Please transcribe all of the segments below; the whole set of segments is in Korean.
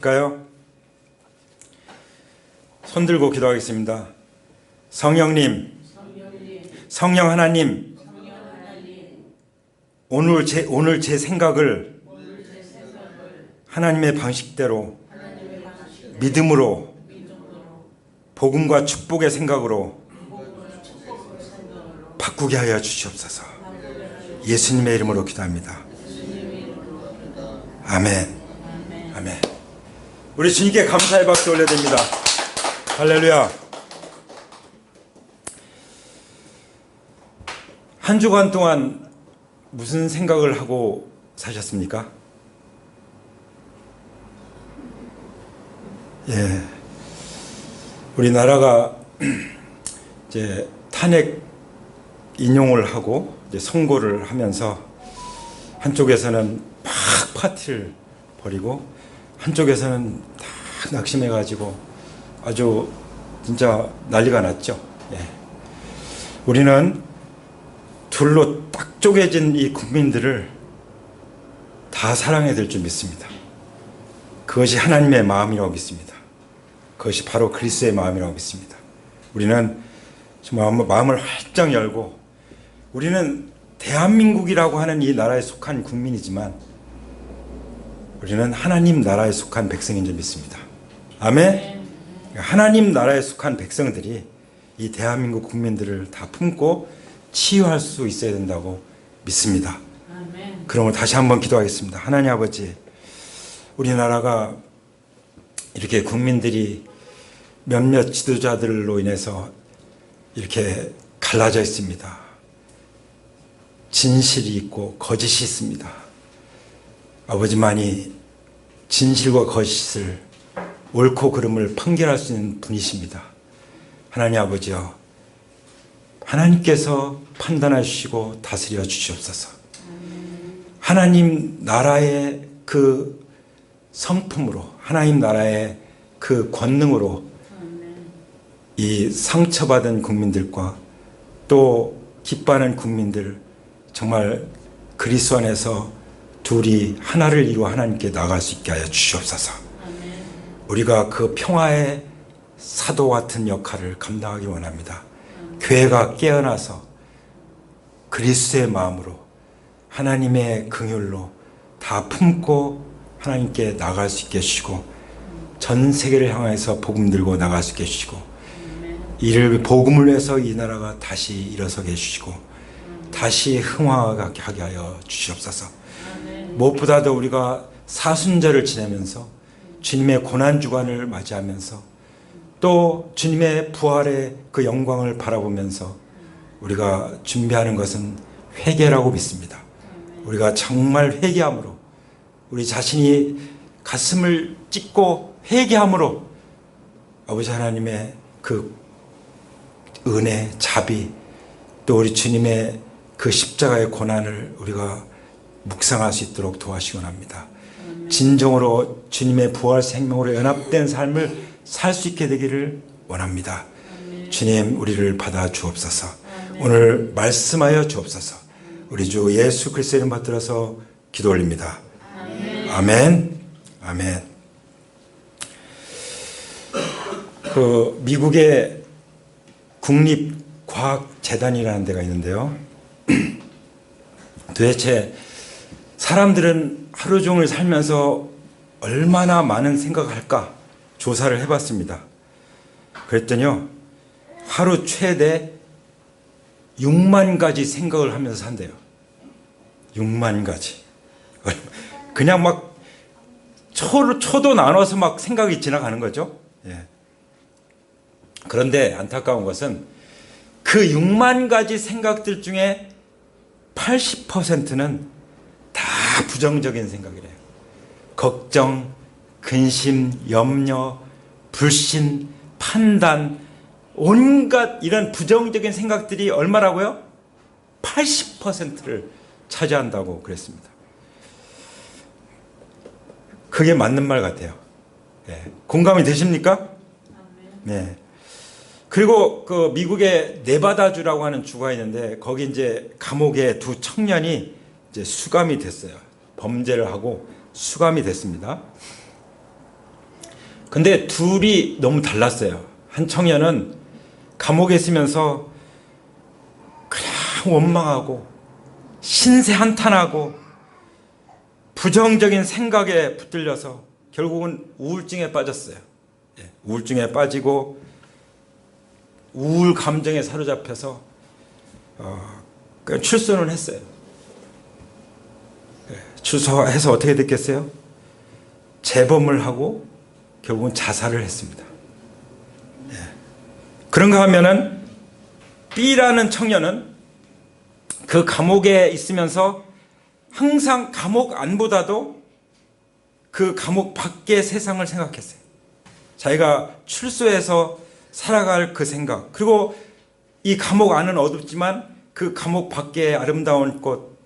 까요? 손 들고 기도하겠습니다. 성령님, 성령 하나님, 오늘 제 생각을 하나님의 방식대로 믿음으로 복음과 축복의 생각으로 바꾸게 하여 주시옵소서. 예수님의 이름으로 기도합니다. 아멘. 아멘. 우리 주님께 감사의 박수 올려야 됩니다. 할렐루야. 한 주간 동안 무슨 생각을 하고 사셨습니까? 예. 우리나라가 이제 탄핵 인용을 하고 이제 선고를 하면서 한쪽에서는 막 파티를 벌이고 한쪽에서는 다 낙심해가지고 아주 진짜 난리가 났죠. 예. 우리는 둘로 딱 쪼개진 이 국민들을 다 사랑해야 될 줄 믿습니다. 그것이 하나님의 마음이라고 믿습니다. 그것이 바로 그리스도의 마음이라고 믿습니다. 우리는 정말 마음을 활짝 열고, 우리는 대한민국이라고 하는 이 나라에 속한 국민이지만 우리는 하나님 나라에 속한 백성인 줄 믿습니다. 아멘. 하나님 나라에 속한 백성들이 이 대한민국 국민들을 다 품고 치유할 수 있어야 된다고 믿습니다. 아멘. 그러면 다시 한번 기도하겠습니다. 하나님 아버지, 우리나라가 이렇게 국민들이 몇몇 지도자들로 인해서 이렇게 갈라져 있습니다. 진실이 있고 거짓이 있습니다. 아버지만이 진실과 거짓을, 옳고 그름을 판결할 수 있는 분이십니다. 하나님 아버지여, 하나님께서 판단해 주시고 다스려 주시옵소서. 하나님 나라의 그 성품으로, 하나님 나라의 그 권능으로 이 상처받은 국민들과 또 기뻐하는 국민들, 정말 그리스도 안에서 둘이 하나를 이루어 하나님께 나갈 수 있게 하여 주시옵소서. 아멘. 우리가 그 평화의 사도 같은 역할을 감당하기 원합니다. 교회가 깨어나서 그리스도의 마음으로 하나님의 긍휼로 다 품고 하나님께 나갈 수 있게 해주시고, 전 세계를 향해서 복음 들고 나갈 수 있게 해주시고, 이를 복음을 위해서 이 나라가 다시 일어서게 해주시고 다시 흥황하게 하게 하여 주시옵소서. 무엇보다도 우리가 사순절을 지내면서 주님의 고난주간을 맞이하면서 또 주님의 부활의 그 영광을 바라보면서 우리가 준비하는 것은 회개라고 믿습니다. 우리가 정말 회개함으로, 우리 자신이 가슴을 찢고 회개함으로 아버지 하나님의 그 은혜, 자비, 또 우리 주님의 그 십자가의 고난을 우리가 묵상할 수 있도록 도와주시기 원합니다. 진정으로 주님의 부활 생명으로 연합된 삶을 살 수 있게 되기를 원합니다. 주님, 우리를 받아 주옵소서. 오늘 말씀하여 주옵소서. 우리 주 예수 그리스도의 이름 받들어서 기도 올립니다. 아멘. 아멘. 그 미국의 국립과학재단이라는 데가 있는데요. 도대체 사람들은 하루 종일 살면서 얼마나 많은 생각을 할까 조사를 해봤습니다. 그랬더니요, 하루 최대 6만 가지 생각을 하면서 산대요. 6만 가지. 그냥 막 초도 나눠서 막 생각이 지나가는 거죠. 예. 그런데 안타까운 것은 그 6만 가지 생각들 중에 80%는 다 부정적인 생각이래요. 걱정, 근심, 염려, 불신, 판단, 온갖 이런 부정적인 생각들이 얼마라고요? 80%를 차지한다고 그랬습니다. 그게 맞는 말 같아요. 네. 공감이 되십니까? 네. 그리고 그 미국의 네바다주라고 하는 주가 있는데, 거기 이제 감옥에 두 청년이 이제 수감이 됐어요. 범죄를 하고 수감이 됐습니다. 근데 둘이 너무 달랐어요. 한 청년은 감옥에 있으면서 그냥 원망하고 신세 한탄하고 부정적인 생각에 붙들려서 결국은 우울증에 빠졌어요. 우울증에 빠지고 우울 감정에 사로잡혀서 출소는 했어요. 출소해서 어떻게 됐겠어요? 재범을 하고 결국은 자살을 했습니다. 그런가 하면은 B라는 청년은 그 감옥에 있으면서 항상 감옥 안보다도 그 감옥 밖의 세상을 생각했어요. 자기가 출소해서 살아갈 그 생각, 그리고 이 감옥 안은 어둡지만 그 감옥 밖에 아름다운 꽃,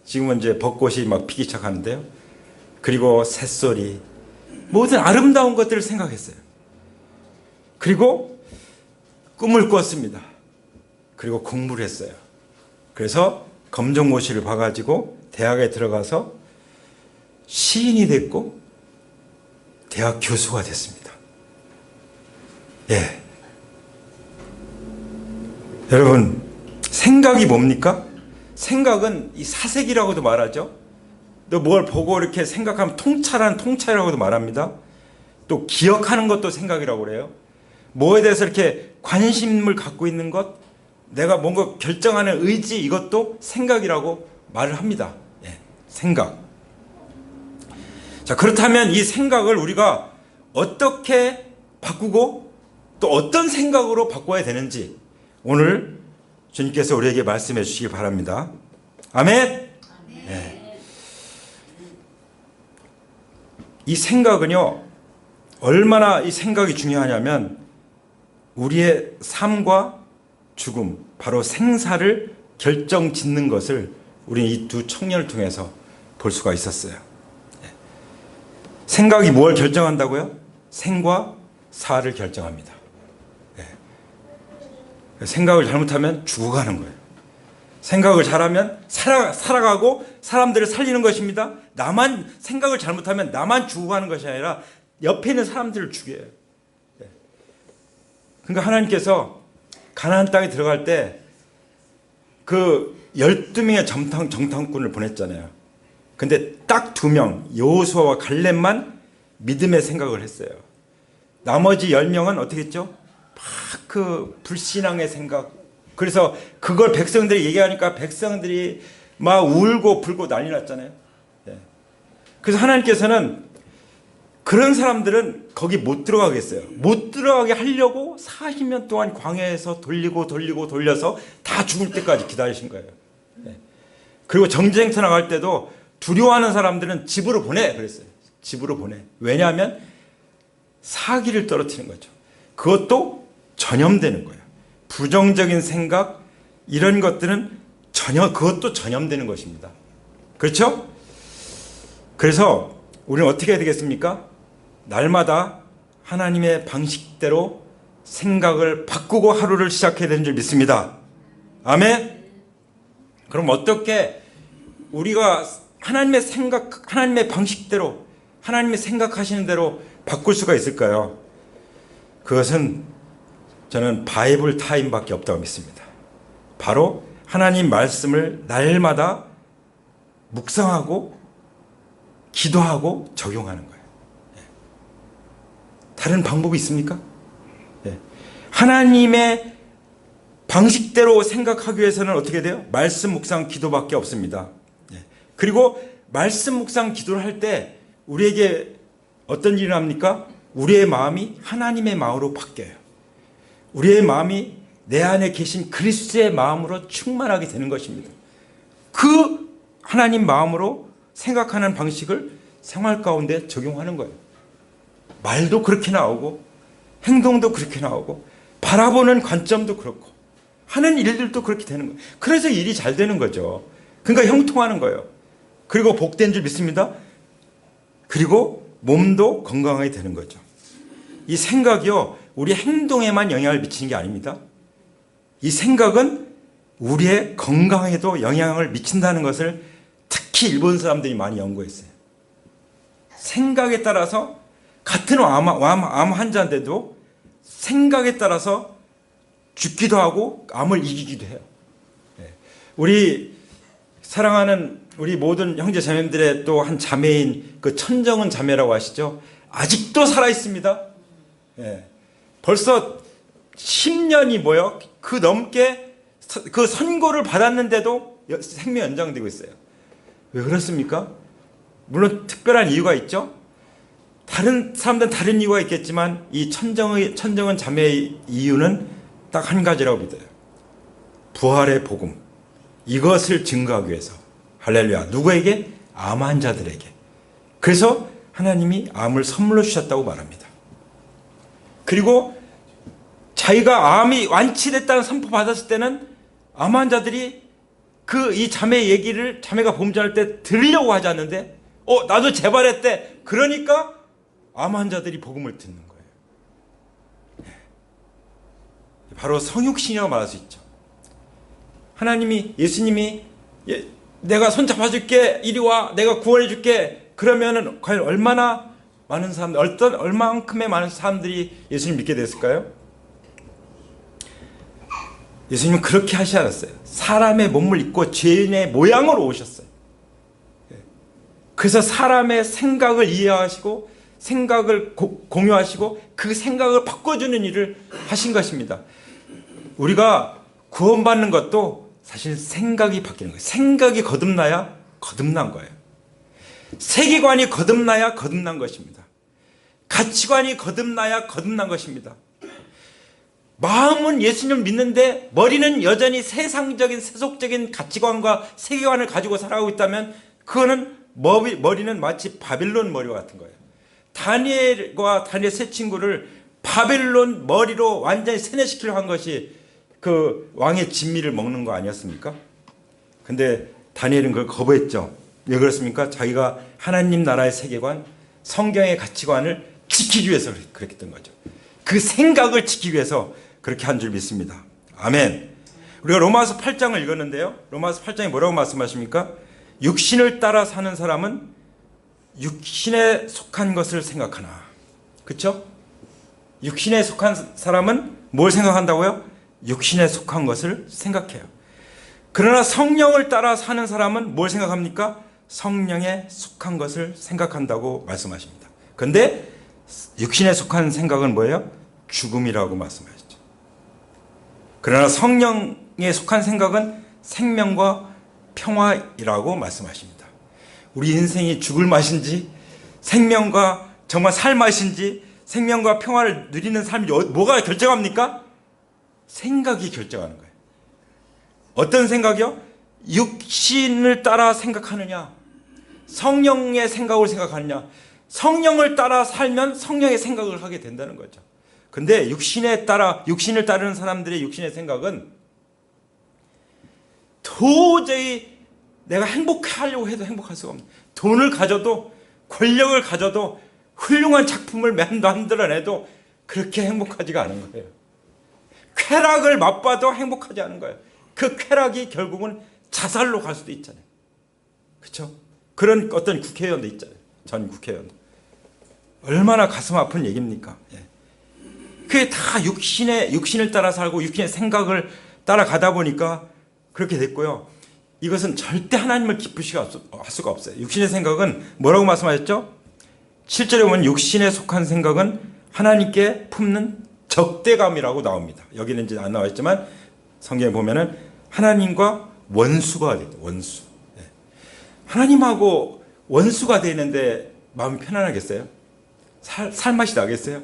지금은 이제 벚꽃이 막 피기 시작하는데요. 그리고 새소리, 모든 아름다운 것들을 생각했어요. 그리고 꿈을 꿨습니다. 그리고 공부를 했어요. 그래서 검정고시를 봐가지고 대학에 들어가서 시인이 됐고 대학 교수가 됐습니다. 예. 여러분, 생각이 뭡니까? 생각은 이 사색이라고도 말하죠. 또 뭘 보고 이렇게 생각하면 통찰이라고도 말합니다. 또 기억하는 것도 생각이라고 그래요. 뭐에 대해서 이렇게 관심을 갖고 있는 것, 내가 뭔가 결정하는 의지, 이것도 생각이라고 말을 합니다. 예, 생각. 자, 그렇다면 이 생각을 우리가 어떻게 바꾸고 또 어떤 생각으로 바꿔야 되는지 오늘 주님께서 우리에게 말씀해 주시기 바랍니다. 아멘. 예. 이 생각은요, 얼마나 이 생각이 중요하냐면 우리의 삶과 죽음, 바로 생사를 결정짓는 것을 우리는 이 두 청년을 통해서 볼 수가 있었어요. 생각이 뭘 결정한다고요? 생과 사를 결정합니다. 생각을 잘못하면 죽어가는 거예요. 생각을 잘하면 살아가고 사람들을 살리는 것입니다. 나만 생각을 잘못하면 나만 죽어가는 것이 아니라 옆에 있는 사람들을 죽여요. 그러니까 하나님께서 가나안 땅에 들어갈 때 그 12명의 정탐꾼을 보냈잖아요. 근데 딱 2명, 여호수아와 갈렙만 믿음의 생각을 했어요. 나머지 10명은 어떻게 했죠? 막 그 불신앙의 생각. 그래서 그걸 백성들이 얘기하니까 백성들이 막 울고 불고 난리 났잖아요. 그래서 하나님께서는 그런 사람들은 거기 못 들어가겠어요. 못 들어가게 하려고 40년 동안 광야에서 돌려서 다 죽을 때까지 기다리신 거예요. 그리고 전쟁터 나갈 때도 두려워하는 사람들은 집으로 보내 그랬어요. 집으로 보내. 왜냐하면 사기를 떨어뜨리는 거죠. 그것도 전염되는 거예요. 부정적인 생각, 이런 것들은 그것도 전염되는 것입니다. 그렇죠? 그래서 우리는 어떻게 해야 되겠습니까? 날마다 하나님의 방식대로 생각을 바꾸고 하루를 시작해야 되는 줄 믿습니다. 아멘? 그럼 어떻게 우리가 하나님의 생각, 하나님의 방식대로, 하나님의 생각하시는 대로 바꿀 수가 있을까요? 그것은 저는 바이블 타임밖에 없다고 믿습니다. 바로 하나님 말씀을 날마다 묵상하고 기도하고 적용하는 거예요. 다른 방법이 있습니까? 하나님의 방식대로 생각하기 위해서는 어떻게 돼요? 말씀 묵상 기도밖에 없습니다. 그리고 말씀 묵상 기도를 할 때 우리에게 어떤 일이 납니까? 우리의 마음이 하나님의 마음으로 바뀌어요. 우리의 마음이 내 안에 계신 그리스도의 마음으로 충만하게 되는 것입니다. 그 하나님 마음으로 생각하는 방식을 생활 가운데 적용하는 거예요. 말도 그렇게 나오고 행동도 그렇게 나오고 바라보는 관점도 그렇고 하는 일들도 그렇게 되는 거예요. 그래서 일이 잘 되는 거죠. 그러니까 형통하는 거예요. 그리고 복된 줄 믿습니다. 그리고 몸도 건강하게 되는 거죠. 이 생각이요, 우리 행동에만 영향을 미치는 게 아닙니다. 이 생각은 우리의 건강에도 영향을 미친다는 것을 특히 일본 사람들이 많이 연구했어요. 생각에 따라서 같은 암 환자인데도 생각에 따라서 죽기도 하고 암을 이기기도 해요. 우리 사랑하는 우리 모든 형제 자매들의 또 한 자매인 그 천정은 자매라고 아시죠? 아직도 살아 있습니다. 벌써 10년이 뭐요? 그 넘게 그 선고를 받았는데도 생명 연장되고 있어요. 왜 그렇습니까? 물론 특별한 이유가 있죠. 다른 사람들은 다른 이유가 있겠지만 이 천정은 자매의 이유는 딱 한 가지라고 믿어요. 부활의 복음. 이것을 증거하기 위해서. 할렐루야. 누구에게? 암 환자들에게. 그래서 하나님이 암을 선물로 주셨다고 말합니다. 그리고 자기가 암이 완치됐다는 선포 받았을 때는 암 환자들이 이 자매의 얘기를 자매가 범죄할 때 들으려고 하지 않는데 나도 재발했대. 그러니까 암 환자들이 복음을 듣는 거예요. 바로 성육신이라고 말할 수 있죠. 예수님이 내가 손 잡아줄게, 이리 와, 내가 구원해줄게. 그러면은 과연 얼마나 많은 사람들, 얼마만큼의 많은 사람들이 예수님 믿게 됐을까요? 예수님은 그렇게 하시지 않았어요. 사람의 몸을 입고 죄인의 모양으로 오셨어요. 그래서 사람의 생각을 이해하시고 생각을 공유하시고 그 생각을 바꿔주는 일을 하신 것입니다. 우리가 구원받는 것도 사실 생각이 바뀌는 거예요. 생각이 거듭나야 거듭난 거예요. 세계관이 거듭나야 거듭난 것입니다. 가치관이 거듭나야 거듭난 것입니다. 마음은 예수님을 믿는데 머리는 여전히 세상적인 세속적인 가치관과 세계관을 가지고 살아가고 있다면 그거는 머리는 마치 바빌론 머리와 같은 거예요. 다니엘과 다니엘 세 친구를 바빌론 머리로 완전히 세뇌시키려고 한 것이 그 왕의 진미를 먹는 거 아니었습니까? 근데 다니엘은 그걸 거부했죠. 왜 그렇습니까? 자기가 하나님 나라의 세계관, 성경의 가치관을 지키기 위해서 그렇게 된 거죠. 그 생각을 지키기 위해서 그렇게 한 줄 믿습니다. 아멘. 우리가 로마서 8장을 읽었는데요. 로마서 8장이 뭐라고 말씀하십니까? 육신을 따라 사는 사람은 육신에 속한 것을 생각하나. 그렇죠? 육신에 속한 사람은 뭘 생각한다고요? 육신에 속한 것을 생각해요. 그러나 성령을 따라 사는 사람은 뭘 생각합니까? 성령에 속한 것을 생각한다고 말씀하십니다. 그런데 육신에 속한 생각은 뭐예요? 죽음이라고 말씀하시죠. 그러나 성령에 속한 생각은 생명과 평화이라고 말씀하십니다. 우리 인생이 죽을 맛인지 생명과 정말 살 맛인지 생명과 평화를 누리는 삶이 뭐가 결정합니까? 생각이 결정하는 거예요. 어떤 생각이요? 육신을 따라 생각하느냐, 성령의 생각을 생각하느냐. 성령을 따라 살면 성령의 생각을 하게 된다는 거죠. 근데 육신을 따르는 사람들의 육신의 생각은 도저히 내가 행복하려고 해도 행복할 수가 없는, 돈을 가져도 권력을 가져도 훌륭한 작품을 만들어내도 그렇게 행복하지가 않은 거예요. 쾌락을 맛봐도 행복하지 않은 거예요. 그 쾌락이 결국은 자살로 갈 수도 있잖아요. 그렇죠? 그런 어떤 국회의원도 있잖아요. 전 국회의원. 얼마나 가슴 아픈 얘기입니까? 그게 다 육신을 따라 살고 육신의 생각을 따라가다 보니까 그렇게 됐고요. 이것은 절대 하나님을 기쁘시게 할 수가 없어요. 육신의 생각은 뭐라고 말씀하셨죠? 7절에 보면 육신에 속한 생각은 하나님께 품는 적대감이라고 나옵니다. 여기는 이제 안 나와있지만 성경에 보면은 하나님과 원수가 돼요. 원수. 하나님하고 원수가 되는데 마음이 편안하겠어요? 살 맛이 나겠어요?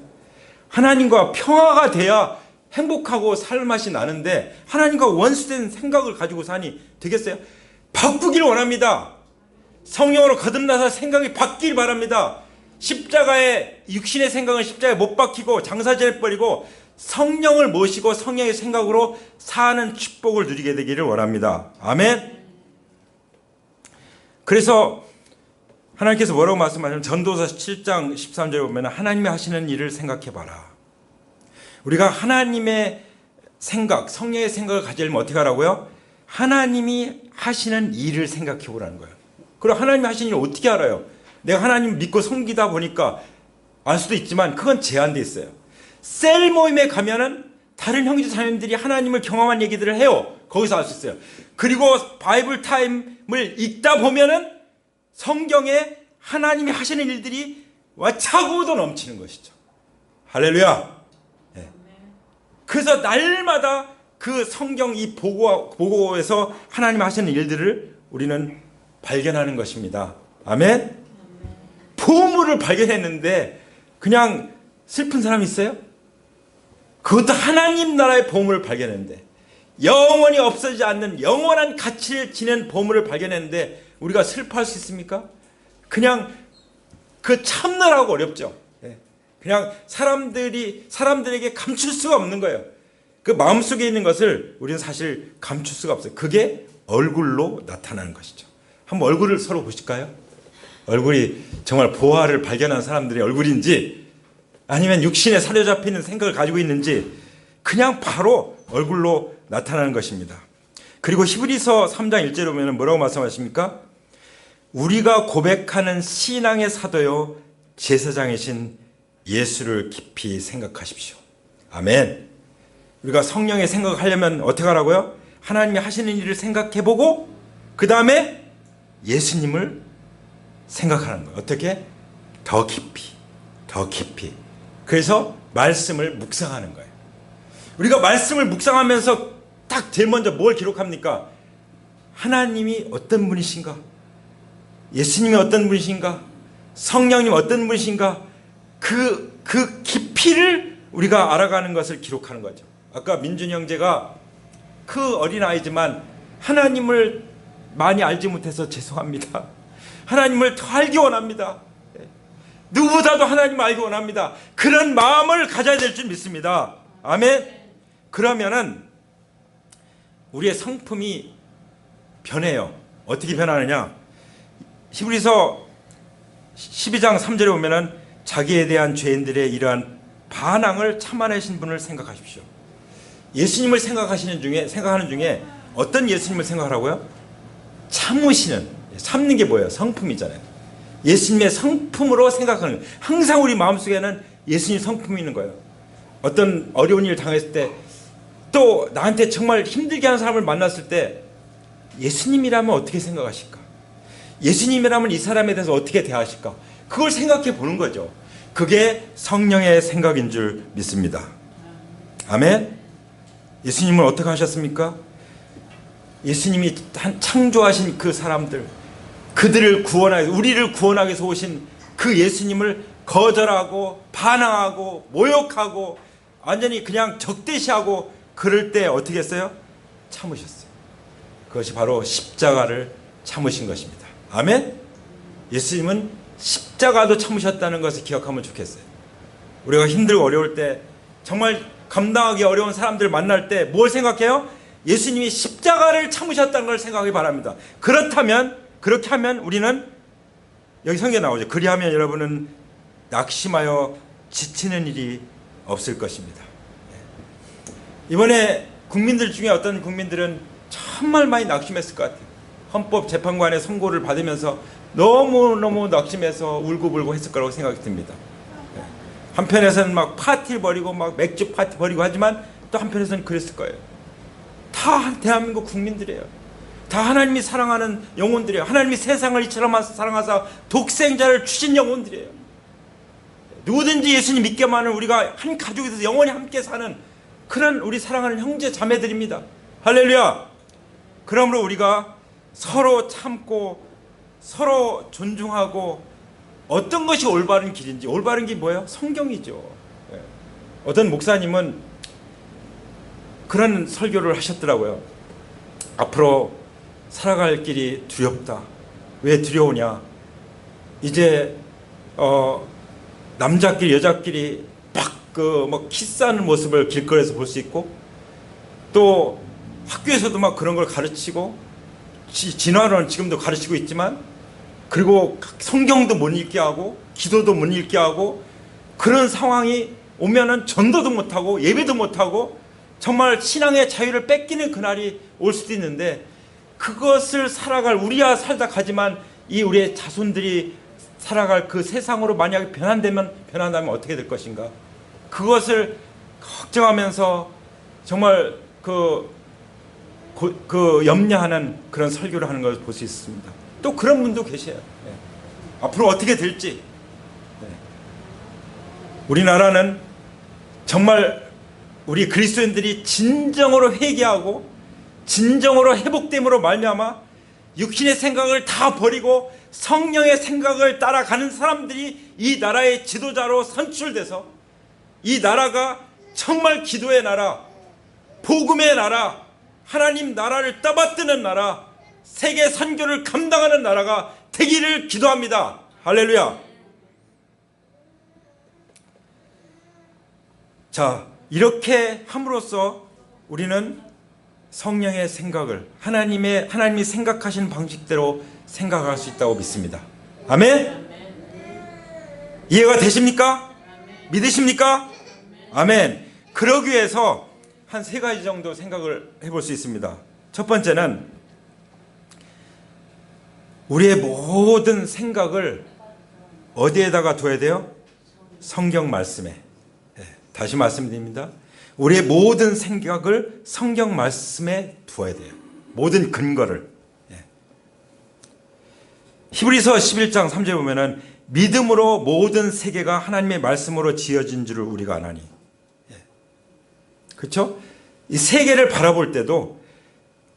하나님과 평화가 돼야 행복하고 살 맛이 나는데 하나님과 원수된 생각을 가지고 사니 되겠어요? 바꾸기를 원합니다. 성령으로 거듭나서 생각이 바뀌길 바랍니다. 십자가에 육신의 생각은 십자가에 못 박히고 장사지를 버리고 성령을 모시고 성령의 생각으로 사는 축복을 누리게 되기를 원합니다. 아멘. 그래서 하나님께서 뭐라고 말씀하시냐면 전도서 7장 13절에 보면 하나님이 하시는 일을 생각해봐라. 우리가 하나님의 생각, 성령의 생각을 가지려면 어떻게 하라고요? 하나님이 하시는 일을 생각해보라는 거예요. 그럼 하나님이 하시는 일을 어떻게 알아요? 내가 하나님 믿고 섬기다 보니까 알 수도 있지만 그건 제한되어 있어요. 셀 모임에 가면은 다른 형제 자매들이 하나님을 경험한 얘기들을 해요. 거기서 알 수 있어요. 그리고 바이블 타임을 읽다 보면은 성경에 하나님이 하시는 일들이 차고도 넘치는 것이죠. 할렐루야. 네. 그래서 날마다 그 성경 이 보고에서 하나님 하시는 일들을 우리는 발견하는 것입니다. 아멘. 보물을 발견했는데 그냥 슬픈 사람이 있어요? 그것도 하나님 나라의 보물을 발견했는데, 영원히 없어지지 않는 영원한 가치를 지닌 보물을 발견했는데 우리가 슬퍼할 수 있습니까? 그냥 그 참느라고 어렵죠. 그냥 사람들에게 감출 수가 없는 거예요. 그 마음속에 있는 것을 우리는 사실 감출 수가 없어요. 그게 얼굴로 나타나는 것이죠. 한번 얼굴을 서로 보실까요? 얼굴이 정말 보화를 발견한 사람들의 얼굴인지 아니면 육신에 사로잡히는 생각을 가지고 있는지 그냥 바로 얼굴로 나타나는 것입니다. 그리고 히브리서 3장 1절에 보면 뭐라고 말씀하십니까? 우리가 고백하는 신앙의 사도요 제사장이신 예수를 깊이 생각하십시오. 아멘. 우리가 성령의 생각을 하려면 어떻게 하라고요? 하나님이 하시는 일을 생각해보고 그 다음에 예수님을 생각하는 거예요. 어떻게? 더 깊이, 더 깊이. 그래서 말씀을 묵상하는 거예요. 우리가 말씀을 묵상하면서 딱 제일 먼저 뭘 기록합니까? 하나님이 어떤 분이신가? 예수님이 어떤 분이신가? 성령님 어떤 분이신가? 그 깊이를 우리가 알아가는 것을 기록하는 거죠. 아까 민준 형제가 그 어린아이지만 하나님을 많이 알지 못해서 죄송합니다. 하나님을 더 알기 원합니다. 누구보다도 하나님을 알기 원합니다. 그런 마음을 가져야 될 줄 믿습니다. 아멘. 그러면은 우리의 성품이 변해요. 어떻게 변하느냐? 히브리서 12장 3절에 보면은 자기에 대한 죄인들의 이러한 반항을 참아내신 분을 생각하십시오. 예수님을 생각하는 중에 어떤 예수님을 생각하라고요? 참는 게 뭐예요? 성품이잖아요. 예수님의 성품으로 생각하는 거예요. 항상 우리 마음속에는 예수님 성품이 있는 거예요. 어떤 어려운 일을 당했을 때, 또 나한테 정말 힘들게 하는 사람을 만났을 때 예수님이라면 어떻게 생각하실까? 예수님이라면 이 사람에 대해서 어떻게 대하실까? 그걸 생각해 보는 거죠. 그게 성령의 생각인 줄 믿습니다. 아멘. 예수님은 어떻게 하셨습니까? 예수님이 창조하신 그 사람들, 그들을 구원하기, 우리를 구원하기 위해서 오신 그 예수님을 거절하고 반항하고 모욕하고 완전히 그냥 적대시하고 그럴 때 어떻게 했어요? 참으셨어요. 그것이 바로 십자가를 참으신 것입니다. 아멘. 예수님은 십자가도 참으셨다는 것을 기억하면 좋겠어요. 우리가 힘들고 어려울 때, 정말 감당하기 어려운 사람들을 만날 때 뭘 생각해요? 예수님이 십자가를 참으셨다는 걸 생각하기 바랍니다. 그렇게 하면 우리는, 여기 성경에 나오죠. 그리하면 여러분은 낙심하여 지치는 일이 없을 것입니다. 이번에 국민들 중에 어떤 국민들은 정말 많이 낙심했을 것 같아요. 헌법재판관의 선고를 받으면서 너무너무 낙심해서 울고불고 했을 거라고 생각이 듭니다. 한편에서는 막 파티를 벌이고 막 맥주 파티 벌이고 하지만 또 한편에서는 그랬을 거예요. 다 대한민국 국민들이에요. 다 하나님이 사랑하는 영혼들이에요. 하나님이 세상을 이처럼 사랑하사 독생자를 주신 영혼들이에요. 누구든지 예수님 믿게만 하는 우리가 한 가족이 돼서 영원히 함께 사는 그런 우리 사랑하는 형제 자매들입니다. 할렐루야. 그러므로 우리가 서로 참고 서로 존중하고 어떤 것이 올바른 길인지, 올바른 길이 뭐예요? 성경이죠. 어떤 목사님은 그런 설교를 하셨더라고요. 앞으로 살아갈 길이 두렵다. 왜 두려우냐? 이제 남자끼리 여자끼리 막 키스하는 모습을 길거리에서 볼 수 있고, 또 학교에서도 막 그런 걸 가르치고, 진화론은 지금도 가르치고 있지만, 그리고 성경도 못 읽게 하고 기도도 못 읽게 하고, 그런 상황이 오면은 전도도 못하고 예배도 못하고 정말 신앙의 자유를 뺏기는 그날이 올 수도 있는데, 그것을 살아갈, 우리야 살다 가지만 이 우리의 자손들이 살아갈 그 세상으로 만약에 변한다면 어떻게 될 것인가? 그것을 걱정하면서 정말 염려하는 그런 설교를 하는 것을 볼 수 있습니다. 또 그런 분도 계셔요. 네. 앞으로 어떻게 될지. 네. 우리나라는 정말 우리 그리스도인들이 진정으로 회개하고 진정으로 회복됨으로 말미암아 육신의 생각을 다 버리고 성령의 생각을 따라가는 사람들이 이 나라의 지도자로 선출돼서 이 나라가 정말 기도의 나라, 복음의 나라, 하나님 나라를 떠받드는 나라, 세계 선교를 감당하는 나라가 되기를 기도합니다. 할렐루야. 자, 이렇게 함으로써 우리는 성령의 생각을 하나님이 생각하시는 방식대로 생각할 수 있다고 믿습니다. 아멘? 이해가 되십니까? 믿으십니까? 아멘. 그러기 위해서 한 3가지 정도 생각을 해볼 수 있습니다. 첫 번째는 우리의 모든 생각을 어디에다가 둬야 돼요? 성경 말씀에. 다시 말씀드립니다. 우리의 모든 생각을 성경 말씀에 두어야 돼요. 모든 근거를. 히브리서 11장 3절에 보면은 믿음으로 모든 세계가 하나님의 말씀으로 지어진 줄을 우리가 아나니. 그렇죠? 이 세계를 바라볼 때도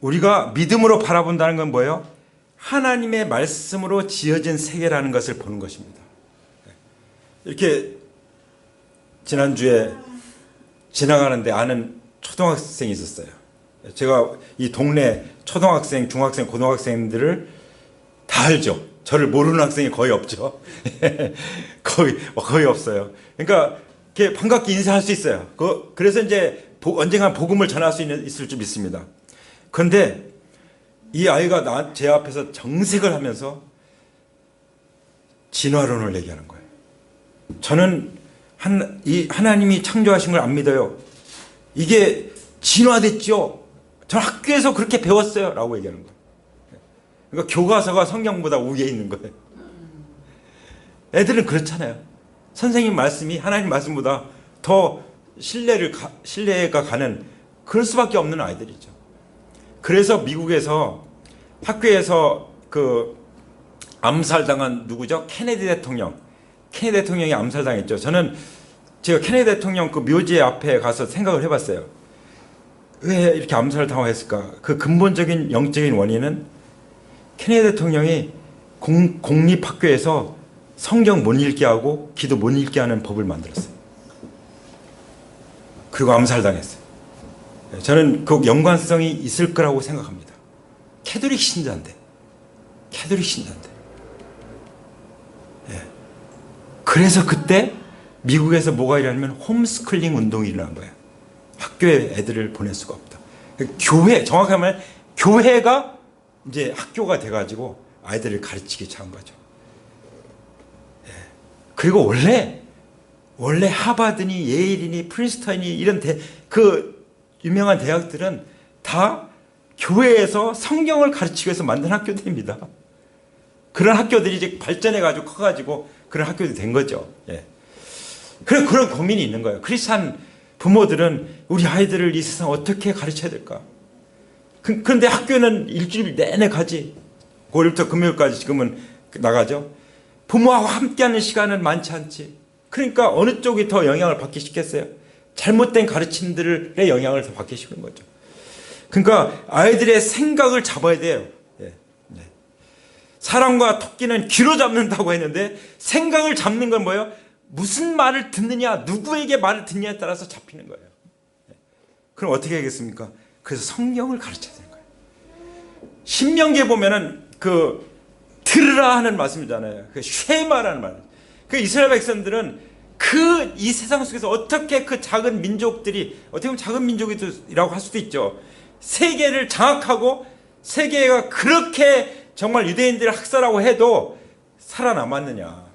우리가 믿음으로 바라본다는 건 뭐예요? 하나님의 말씀으로 지어진 세계라는 것을 보는 것입니다. 이렇게 지난주에 지나가는데 아는 초등학생이 있었어요. 제가 이 동네 초등학생, 중학생, 고등학생들을 다 알죠. 저를 모르는 학생이 거의 없죠. 거의 없어요. 그러니까 이렇게 반갑게 인사할 수 있어요. 그래서 이제 언젠가 복음을 전할 수 있을 줄 믿습니다. 그런데 이 아이가 제 앞에서 정색을 하면서 진화론을 얘기하는 거예요. 저는 하나님이 창조하신 걸 안 믿어요. 이게 진화됐죠. 저는 학교에서 그렇게 배웠어요. 라고 얘기하는 거예요. 그러니까 교과서가 성경보다 위에 있는 거예요. 애들은 그렇잖아요. 선생님 말씀이 하나님 말씀보다 더 신뢰가 가는 그럴 수밖에 없는 아이들이죠. 그래서 미국에서 학교에서 암살당한 누구죠? 케네디 대통령이 암살당했죠. 제가 케네디 대통령 그 묘지 앞에 가서 생각을 해봤어요. 왜 이렇게 암살을 당했을까? 그 근본적인 영적인 원인은 케네디 대통령이 공립학교에서 성경 못 읽게 하고 기도 못 읽게 하는 법을 만들었어요. 그리고 암살당했어요. 저는 그 연관성이 있을 거라고 생각합니다. 캐톨릭 신자인데. 그래서 그때 미국에서 뭐가 일어나면 홈스쿨링 운동이 일어난 거예요. 학교에 애들을 보낼 수가 없다. 정확하게 말하면 교회가 이제 학교가 돼가지고 아이들을 가르치기 시작한 거죠. 그리고 원래 하버드니 예일이니 프린스턴이 이런 그 유명한 대학들은 다 교회에서 성경을 가르치기 위해서 만든 학교들입니다. 그런 학교들이 이제 발전해가지고 커가지고 그런 학교들이 된 거죠. 그런 고민이 있는 거예요. 크리스찬 부모들은 우리 아이들을 이 세상 어떻게 가르쳐야 될까? 그런데 학교는 일주일 내내 가지. 월요일부터 금요일까지 지금은 나가죠. 부모하고 함께하는 시간은 많지 않지. 그러니까 어느 쪽이 더 영향을 받기 쉽겠어요? 잘못된 가르침들의 영향을 더 받기 쉽은 거죠. 그러니까 아이들의 생각을 잡아야 돼요. 사람과 토끼는 귀로 잡는다고 했는데 생각을 잡는 건 뭐예요? 무슨 말을 듣느냐, 누구에게 말을 듣느냐에 따라서 잡히는 거예요. 그럼 어떻게 하겠습니까? 그래서 성경을 가르쳐야 되는 거예요. 신명기에 보면은 들으라 하는 말씀이잖아요. 쉐마라는 말. 이스라엘 백성들은 이 세상 속에서 어떻게 그 작은 민족들이, 어떻게 보면 작은 민족이라고 할 수도 있죠. 세계를 장악하고 세계가 그렇게 정말 유대인들을 학살하고 해도 살아남았느냐.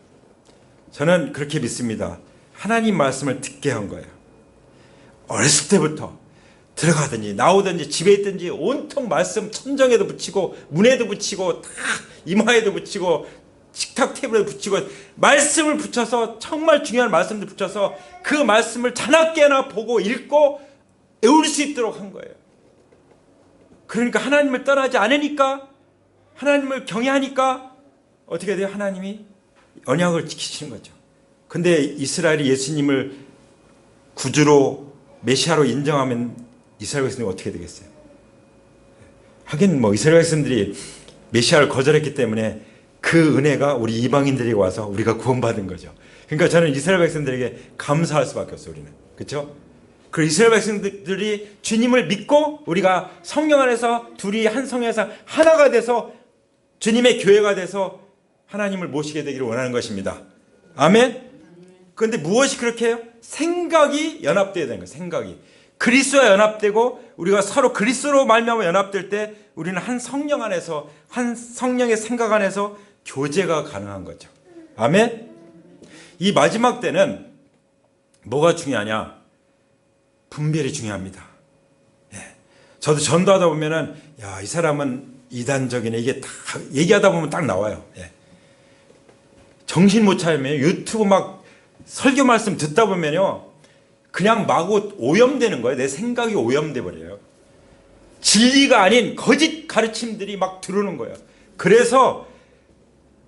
저는 그렇게 믿습니다. 하나님 말씀을 듣게 한 거예요. 어렸을 때부터 들어가든지 나오든지 집에 있든지 온통 말씀 천정에도 붙이고 문에도 붙이고 다 이마에도 붙이고 식탁 테이블에 붙이고 말씀을 붙여서 정말 중요한 말씀들 붙여서 그 말씀을 자나깨나 보고 읽고 외울 수 있도록 한 거예요. 그러니까 하나님을 떠나지 않으니까 하나님을 경외하니까 어떻게 돼요? 하나님이 언약을 지키시는 거죠. 근데 이스라엘이 예수님을 구주로 메시아로 인정하면 이스라엘 백성들이 어떻게 되겠어요? 하긴 뭐 이스라엘 백성들이 메시아를 거절했기 때문에 그 은혜가 우리 이방인들에게 와서 우리가 구원받은 거죠. 그러니까 저는 이스라엘 백성들에게 감사할 수밖에 없어요. 우리는. 그렇죠? 그 이스라엘 백성들이 주님을 믿고 우리가 성령 안에서 둘이 한 성에서 하나가 돼서 주님의 교회가 돼서 하나님을 모시게 되기를 원하는 것입니다. 아멘. 그런데 무엇이 그렇게 해요? 생각이 연합되어야 되는 거예요. 생각이 그리스도와 연합되고 우리가 서로 그리스도로 말미암아 연합될 때 우리는 한 성령 안에서 한 성령의 생각 안에서 교제가 가능한 거죠. 아멘. 이 마지막 때는 뭐가 중요하냐? 분별이 중요합니다. 예. 저도 전도하다 보면은 야, 이 사람은 이단적이네 이게 다 얘기하다 보면 딱 나와요. 예. 정신 못 차리면 유튜브 막 설교 말씀 듣다 보면요 그냥 마구 오염되는 거예요. 내 생각이 오염돼 버려요. 진리가 아닌 거짓 가르침들이 막 들어오는 거예요. 그래서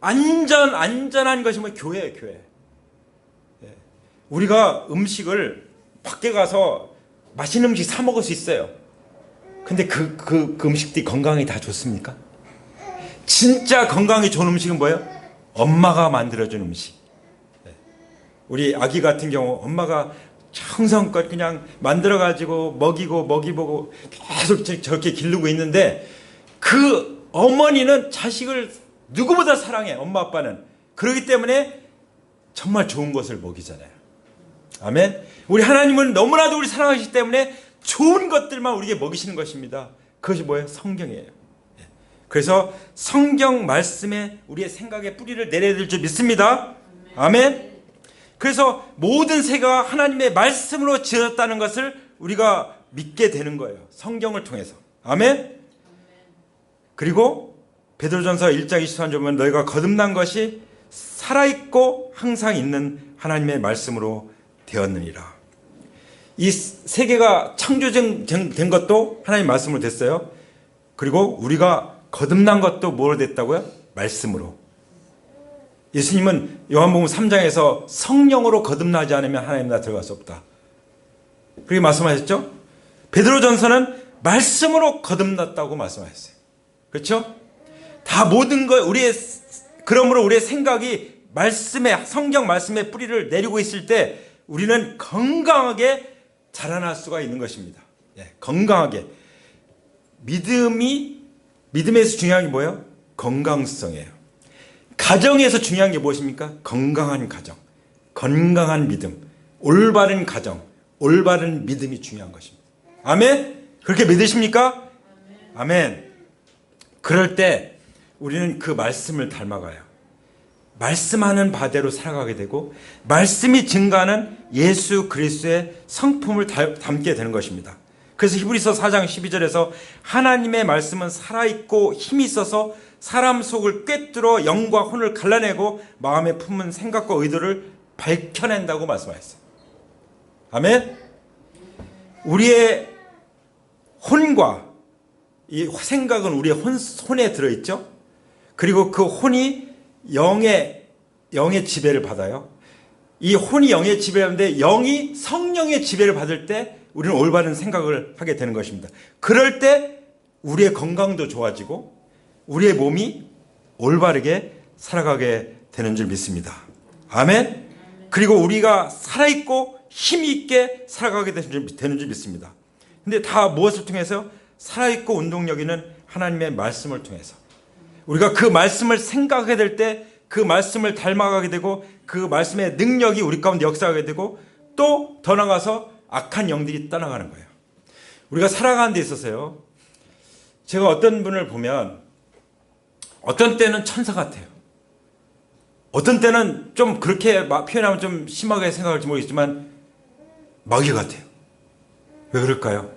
안전한 것이 뭐 교회예요. 교회. 예. 우리가 음식을 밖에 가서 맛있는 음식 사 먹을 수 있어요. 근데 그 음식들이 건강에 다 좋습니까? 진짜 건강에 좋은 음식은 뭐예요? 엄마가 만들어준 음식. 우리 아기 같은 경우 엄마가 정성껏 그냥 만들어가지고 먹이고 계속 저렇게 기르고 있는데 그 어머니는 자식을 누구보다 사랑해. 엄마 아빠는. 그렇기 때문에 정말 좋은 것을 먹이잖아요. 아멘. 우리 하나님은 너무나도 우리 사랑하시기 때문에 좋은 것들만 우리에게 먹이시는 것입니다. 그것이 뭐예요? 성경이에요. 그래서 성경 말씀에 우리의 생각에 뿌리를 내려야 될 줄 믿습니다. 아멘. 그래서 모든 세계가 하나님의 말씀으로 지어졌다는 것을 우리가 믿게 되는 거예요. 성경을 통해서. 아멘. 그리고 베드로전서 1장 23절 보면 너희가 거듭난 것이 살아있고 항상 있는 하나님의 말씀으로 되었느니라. 이 세계가 창조된 것도 하나님의 말씀으로 됐어요. 그리고 우리가 거듭난 것도 뭐로 됐다고요? 말씀으로. 예수님은 요한복음 3장에서 성령으로 거듭나지 않으면 하나님 나라 들어갈 수 없다. 그렇게 말씀하셨죠? 베드로전서는 말씀으로 거듭났다고 말씀하셨어요. 그렇죠? 다 모든 것 그러므로 우리의 생각이 말씀에 성경 말씀에 뿌리를 내리고 있을 때 우리는 건강하게 자라날 수가 있는 것입니다. 예, 건강하게. 믿음에서 중요한 게 뭐예요? 건강성이에요. 가정에서 중요한 게 무엇입니까? 건강한 가정, 건강한 믿음, 올바른 가정, 올바른 믿음이 중요한 것입니다. 아멘? 그렇게 믿으십니까? 아멘. 그럴 때 우리는 그 말씀을 닮아가요. 말씀하는 바대로 살아가게 되고 말씀이 증가하는 예수 그리스도의 성품을 담게 되는 것입니다. 그래서 히브리서 4장 12절에서 하나님의 말씀은 살아있고 힘이 있어서 사람 속을 꿰뚫어 영과 혼을 갈라내고 마음에 품은 생각과 의도를 밝혀낸다고 말씀하셨어요. 아멘. 우리의 혼과 이 생각은 우리의 혼에 들어있죠. 그리고 그 혼이 영의 지배를 받아요. 이 혼이 영의 지배를 받는데 영이 성령의 지배를 받을 때 우리는 올바른 생각을 하게 되는 것입니다. 그럴 때 우리의 건강도 좋아지고 우리의 몸이 올바르게 살아가게 되는 줄 믿습니다. 아멘. 그리고 우리가 살아있고 힘이 있게 살아가게 되는 줄 믿습니다. 근데 다 무엇을 통해서? 살아있고 운동력 있는 하나님의 말씀을 통해서 우리가 그 말씀을 생각하게 될 때 그 말씀을 닮아가게 되고 그 말씀의 능력이 우리 가운데 역사하게 되고 또 더 나아가서 악한 영들이 떠나가는 거예요. 우리가 살아가는 데 있어서요. 제가 어떤 분을 보면 어떤 때는 천사 같아요. 어떤 때는 좀 그렇게 표현하면 좀 심하게 생각할지 모르겠지만 마귀 같아요. 왜 그럴까요?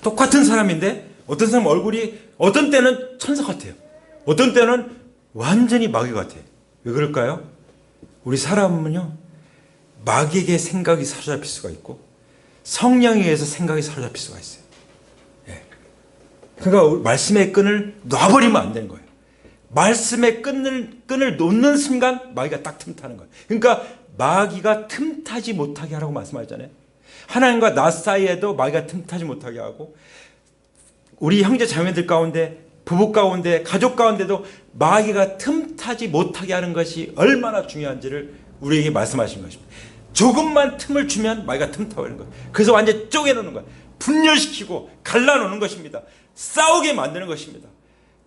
똑같은 사람인데 어떤 사람 얼굴이 어떤 때는 천사 같아요. 어떤 때는 완전히 마귀 같아요. 왜 그럴까요? 우리 사람은요, 마귀에게 생각이 사로잡힐 수가 있고 성령에 의해서 생각이 사로잡힐 수가 있어요. 예. 그러니까 말씀의 끈을 놔버리면 안 되는 거예요. 말씀의 끈을 놓는 순간 마귀가 딱 틈타는 거예요. 그러니까 마귀가 틈타지 못하게 하라고 말씀하셨잖아요. 하나님과 나 사이에도 마귀가 틈타지 못하게 하고, 우리 형제 자매들 가운데, 부부 가운데, 가족 가운데도 마귀가 틈타지 못하게 하는 것이 얼마나 중요한지를 우리에게 말씀하신 것입니다. 조금만 틈을 주면 마귀가 틈타버리는 거예요. 그래서 완전히 쪼개놓는 거예요. 분열시키고 갈라놓는 것입니다. 싸우게 만드는 것입니다.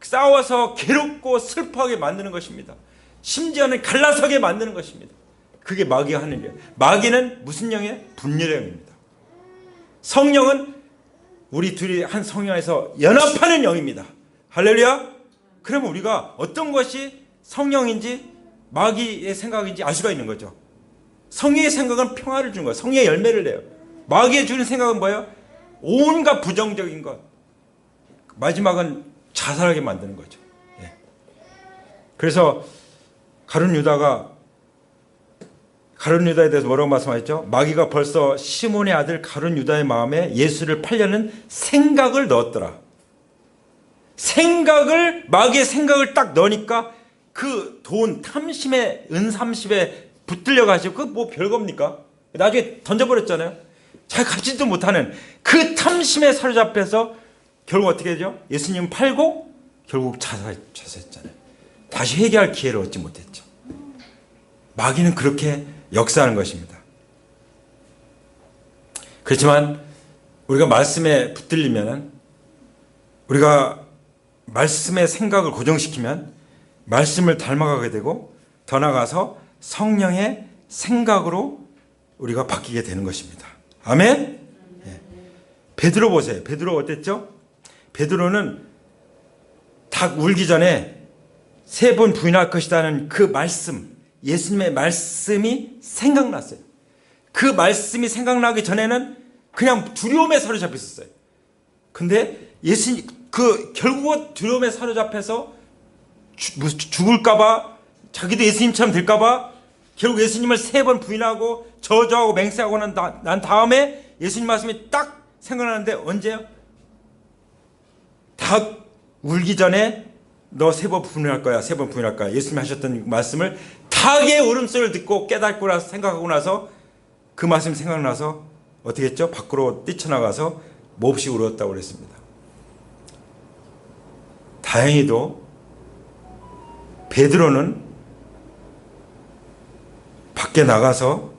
싸워서 괴롭고 슬퍼하게 만드는 것입니다. 심지어는 갈라서게 만드는 것입니다. 그게 마귀가 하는 일이에요. 마귀는 무슨 영이에요? 분열의 영입니다. 성령은 우리 둘이 한 성령 안에서 연합하는 영입니다. 할렐루야. 그러면 우리가 어떤 것이 성령인지 마귀의 생각인지 알 수가 있는 거죠. 성령의 생각은 평화를 주는 거예요. 성령의 열매를 내요. 마귀의 주는 생각은 뭐예요? 온갖 부정적인 것. 마지막은 자살하게 만드는 거죠. 예. 그래서 가룟 유다에 대해서 뭐라고 말씀하셨죠? 마귀가 벌써 시몬의 아들 가룟 유다의 마음에 예수를 팔려는 생각을 넣었더라. 마귀의 생각을 딱 넣으니까 그 돈 탐심에, 은 30에 붙들려 가지고, 그 뭐 별겁니까? 나중에 던져버렸잖아요. 잘 갚지도 못하는 그 탐심에 사로잡혀서 결국 어떻게 되죠? 예수님 팔고 결국 자살했잖아요. 다시 회개할 기회를 얻지 못했죠. 마귀는 그렇게 역사하는 것입니다. 그렇지만 우리가 말씀에 붙들리면, 우리가 말씀의 생각을 고정시키면 말씀을 닮아가게 되고, 더 나아가서 성령의 생각으로 우리가 바뀌게 되는 것입니다. 아멘? 예. 베드로 보세요. 베드로 어땠죠? 베드로는 닭 울기 전에 3번 부인할 것이라는 그 말씀, 예수님의 말씀이 생각났어요. 그 말씀이 생각나기 전에는 그냥 두려움에 사로잡혀 있었어요. 근데 결국은 두려움에 사로잡혀서 죽을까봐, 자기도 예수님처럼 될까봐 결국 예수님을 3번 부인하고 저주하고 맹세하고 난 다음에 예수님 말씀이 딱 생각나는데, 언제요? 닭 울기 전에 너 3번 부인할 거야, 3번 부인할 거야. 예수님이 하셨던 말씀을 닭의 울음소리를 듣고 깨닫고 나서, 생각하고 나서, 그 말씀이 생각나서 어떻게 했죠? 밖으로 뛰쳐나가서 몹시 울었다고 그랬습니다. 다행히도 베드로는 밖에 나가서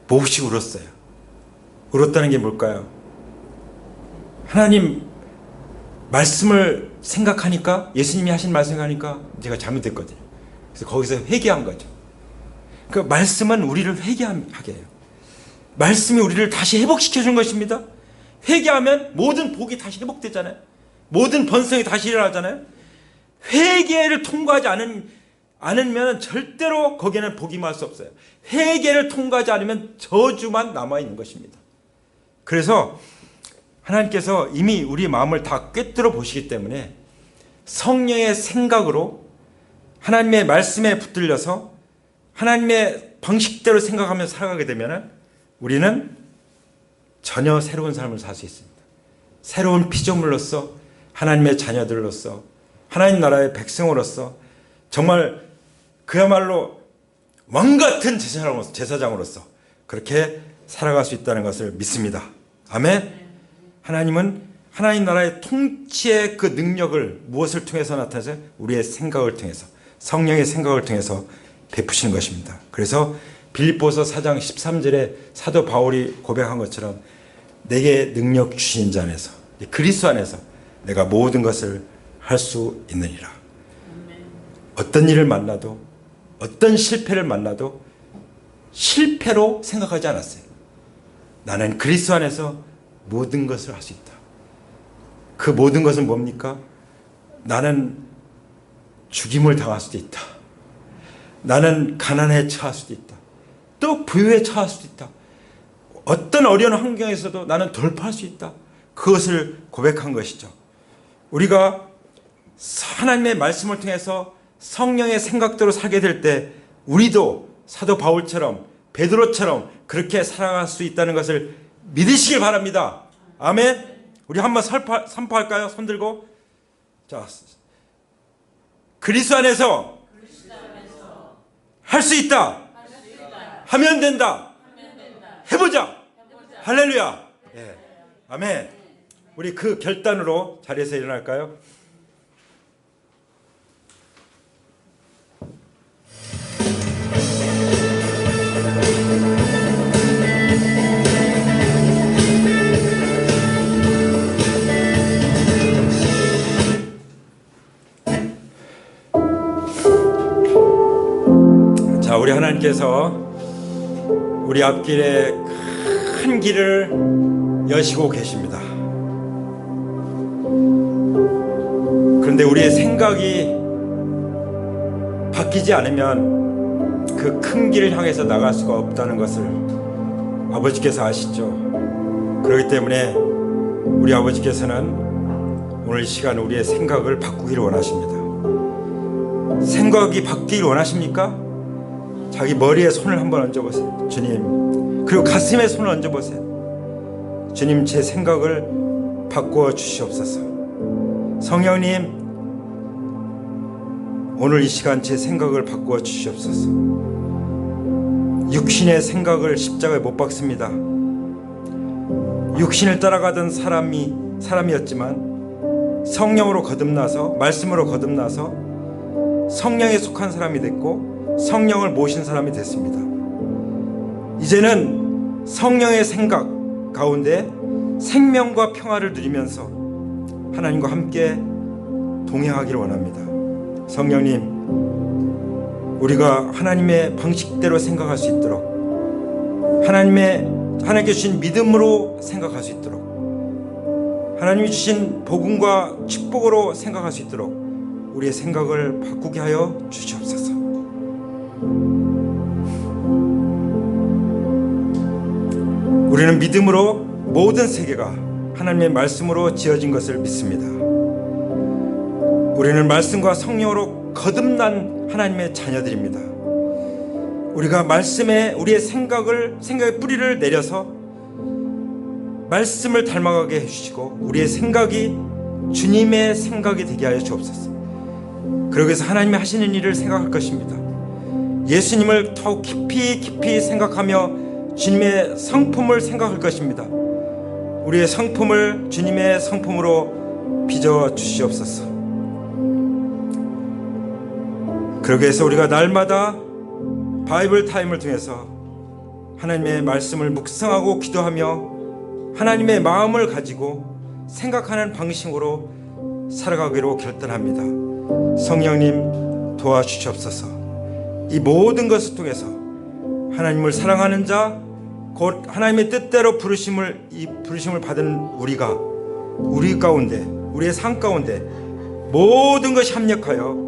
몹시 울었어요. 울었다는 게 뭘까요? 하나님 말씀을 생각하니까, 예수님이 하신 말씀 하니까 제가 잘못됐거든요. 그래서 거기서 회개한 거죠. 그 말씀은 우리를 회개하게 해요. 말씀이 우리를 다시 회복시켜 준 것입니다. 회개하면 모든 복이 다시 회복되잖아요. 모든 번성이 다시 일어나잖아요. 회개를 통과하지 않으면 절대로 거기에는 복이 임할 수 없어요. 회개를 통과하지 않으면 저주만 남아있는 것입니다. 그래서 하나님께서 이미 우리 마음을 다 꿰뚫어 보시기 때문에 성령의 생각으로 하나님의 말씀에 붙들려서 하나님의 방식대로 생각하며 살아가게 되면 우리는 전혀 새로운 삶을 살 수 있습니다. 새로운 피조물로서, 하나님의 자녀들로서, 하나님 나라의 백성으로서, 정말 그야말로 왕같은 제사장으로서 그렇게 살아갈 수 있다는 것을 믿습니다. 아멘. 하나님은 하나님 나라의 통치의 그 능력을 무엇을 통해서 나타내세요? 우리의 생각을 통해서, 성령의 생각을 통해서 베푸시는 것입니다. 그래서 빌립보서 4장 13절에 사도 바울이 고백한 것처럼 내게 능력 주신 자 안에서, 그리스도 안에서 내가 모든 것을 할 수 있느니라. 어떤 일을 만나도, 어떤 실패를 만나도 실패로 생각하지 않았어요. 나는 그리스도 안에서 모든 것을 할 수 있다. 그 모든 것은 뭡니까? 나는 죽임을 당할 수도 있다. 나는 가난에 처할 수도 있다. 또 부유에 처할 수도 있다. 어떤 어려운 환경에서도 나는 돌파할 수 있다. 그것을 고백한 것이죠. 우리가 하나님의 말씀을 통해서 성령의 생각대로 살게 될 때 우리도 사도 바울처럼 베드로처럼 그렇게 살아갈 수 있다는 것을 믿으시길 바랍니다. 아멘. 우리 한번 선포할까요? 손 들고. 자, 그리스도 안에서 할 수 있다. 하면 된다. 해보자. 할렐루야. 예. 아멘. 우리 그 결단으로 자리에서 일어날까요? 자, 우리 하나님께서 우리 앞길에 큰 길을 여시고 계십니다. 그런데 우리의 생각이 바뀌지 않으면 그 큰 길을 향해서 나갈 수가 없다는 것을 아버지께서 아시죠. 그렇기 때문에 우리 아버지께서는 오늘 이 시간 우리의 생각을 바꾸기를 원하십니다. 생각이 바뀌기를 원하십니까? 자기 머리에 손을 한번 얹어보세요. 주님, 그리고 가슴에 손을 얹어보세요. 주님, 제 생각을 바꾸어 주시옵소서. 성령님, 오늘 이 시간 제 생각을 바꾸어 주시옵소서. 육신의 생각을 십자가에 못 박습니다. 육신을 따라가던 사람이었지만 성령으로 거듭나서, 말씀으로 거듭나서 성령에 속한 사람이 됐고 성령을 모신 사람이 됐습니다. 이제는 성령의 생각 가운데 생명과 평화를 누리면서 하나님과 함께 동행하기를 원합니다. 성령님, 우리가 하나님의 방식대로 생각할 수 있도록, 하나님께 주신 믿음으로 생각할 수 있도록, 하나님이 주신 복음과 축복으로 생각할 수 있도록 우리의 생각을 바꾸게 하여 주시옵소서. 우리는 믿음으로 모든 세계가 하나님의 말씀으로 지어진 것을 믿습니다. 우리는 말씀과 성령으로 거듭난 하나님의 자녀들입니다. 우리가 말씀에 우리의 생각의 뿌리를 내려서 말씀을 닮아가게 해주시고 우리의 생각이 주님의 생각이 되게 하여 주옵소서. 그러기 위해서 하나님이 하시는 일을 생각할 것입니다. 예수님을 더욱 깊이 생각하며 주님의 성품을 생각할 것입니다. 우리의 성품을 주님의 성품으로 빚어 주시옵소서. 그러기 위해서 우리가 날마다 바이블 타임을 통해서 하나님의 말씀을 묵상하고 기도하며 하나님의 마음을 가지고 생각하는 방식으로 살아가기로 결단합니다. 성령님, 도와주시옵소서. 이 모든 것을 통해서 하나님을 사랑하는 자, 곧 하나님의 뜻대로 부르심을 받은 우리 가운데, 우리의 삶 가운데 모든 것이 합력하여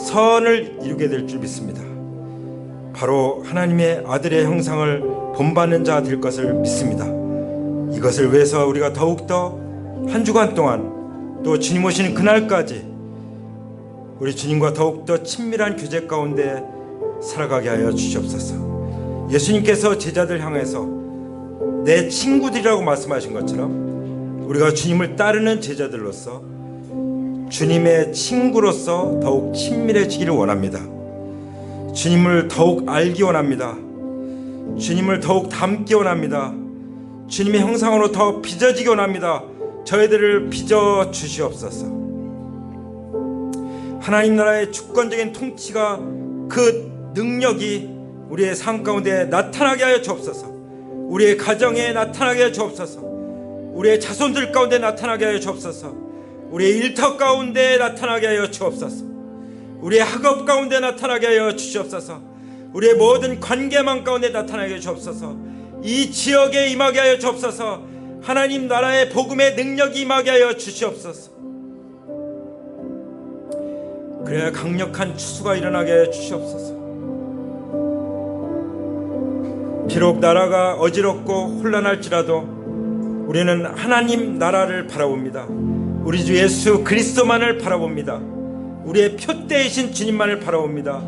선을 이루게 될 줄 믿습니다. 바로 하나님의 아들의 형상을 본받는 자 될 것을 믿습니다. 이것을 위해서 우리가 더욱더 한 주간 동안 또 주님 오시는 그날까지 우리 주님과 더욱더 친밀한 교제 가운데 살아가게 하여 주시옵소서. 예수님께서 제자들 향해서 내 친구들이라고 말씀하신 것처럼 우리가 주님을 따르는 제자들로서 주님의 친구로서 더욱 친밀해지기를 원합니다. 주님을 더욱 알기 원합니다. 주님을 더욱 닮기 원합니다. 주님의 형상으로 더 빚어지기 원합니다. 저희들을 빚어 주시옵소서. 하나님 나라의 주권적인 통치가 그 능력이 우리의 삶 가운데 나타나게 하여 주옵소서. 우리의 가정에 나타나게 하여 주옵소서. 우리의 자손들 가운데 나타나게 하여 주옵소서. 우리의 일터 가운데 나타나게 하여 주옵소서. 우리의 학업 가운데 나타나게 하여 주시옵소서. 우리의 모든 관계망 가운데 나타나게 하여 주옵소서. 이 지역에 임하게 하여 주옵소서. 하나님 나라의 복음의 능력이 임하게 하여 주시옵소서. 그래야 강력한 추수가 일어나게 하여 주시옵소서. 비록 나라가 어지럽고 혼란할지라도 우리는 하나님 나라를 바라봅니다. 우리 주 예수 그리스도만을 바라봅니다. 우리의 표대이신 주님만을 바라봅니다.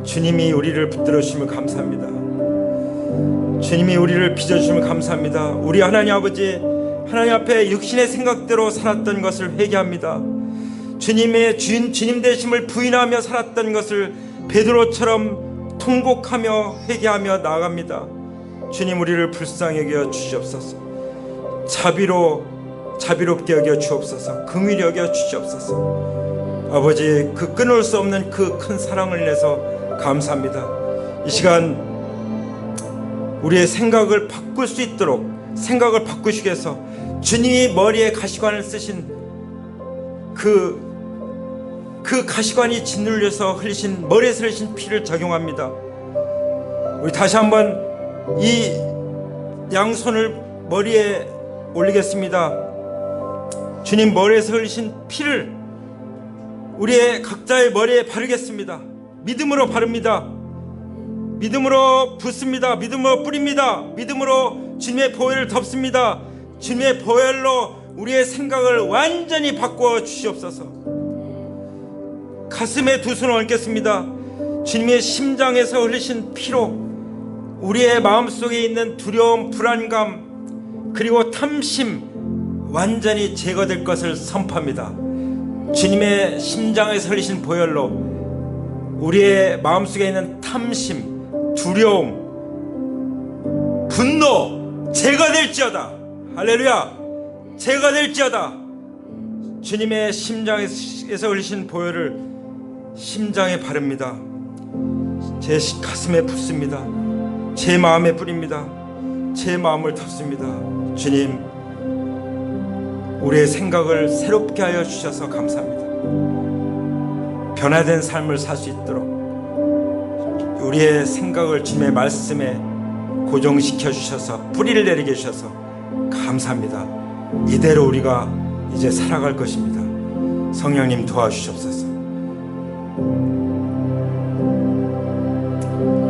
주님이 우리를 붙들어 주시면 감사합니다. 주님이 우리를 빚어주시면 감사합니다. 우리 하나님 아버지, 하나님 앞에 육신의 생각대로 살았던 것을 회개합니다. 주님의 주님 되심을 부인하며 살았던 것을 베드로처럼 통곡하며 회개하며 나아갑니다. 주님, 우리를 불쌍히 여겨 주시옵소서. 자비롭게 여겨 주옵소서. 긍휼히 여겨 주시옵소서. 아버지, 그 끊을 수 없는 그 큰 사랑을 인해서 감사합니다. 이 시간 우리의 생각을 바꿀 수 있도록 생각을 바꾸시기 위해서 주님이 머리에 가시관을 쓰신 그 가시관이 짓눌려서 흘리신, 머리에서 흘리신 피를 적용합니다. 우리 다시 한번 이 양손을 머리에 올리겠습니다. 주님 머리에서 흘리신 피를 우리의 각자의 머리에 바르겠습니다. 믿음으로 바릅니다. 믿음으로 붓습니다. 믿음으로 뿌립니다. 믿음으로 주님의 보혈을 덮습니다. 주님의 보혈로 우리의 생각을 완전히 바꾸어 주시옵소서. 가슴에 두 손을 얹겠습니다. 주님의 심장에서 흘리신 피로 우리의 마음속에 있는 두려움, 불안감, 그리고 탐심 완전히 제거될 것을 선포합니다. 주님의 심장에서 흘리신 보혈로 우리의 마음속에 있는 탐심, 두려움, 분노 제거될지어다. 할렐루야. 제거될지어다. 주님의 심장에서 흘리신 보혈을 심장에 바릅니다. 제 가슴에 붓습니다. 제 마음에 뿌립니다. 제 마음을 덮습니다. 주님, 우리의 생각을 새롭게 하여 주셔서 감사합니다. 변화된 삶을 살 수 있도록 우리의 생각을 주님의 말씀에 고정시켜 주셔서 뿌리를 내리게 해주셔서 감사합니다. 이대로 우리가 이제 살아갈 것입니다. 성령님 도와주시옵소서.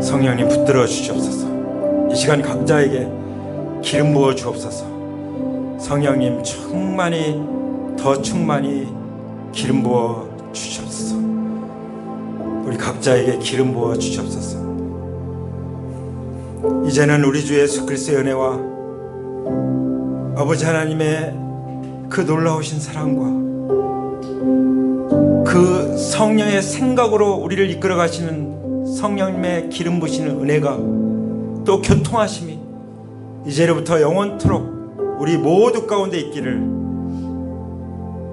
성령님 붙들어 주시옵소서. 이 시간 각자에게 기름 부어 주옵소서. 성령님 충만히, 더 충만히 기름 부어 주시옵소서. 우리 각자에게 기름 부어 주시옵소서. 이제는 우리 주 예수 그리스도의 은혜와 아버지 하나님의 그 놀라우신 사랑과 그 성령의 생각으로 우리를 이끌어 가시는 성령님의 기름 부으시는 은혜가 또 교통하심이 이제로부터 영원토록 우리 모두 가운데 있기를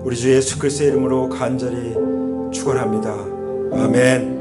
우리 주 예수 그리스도의 이름으로 간절히 축원합니다. 아멘.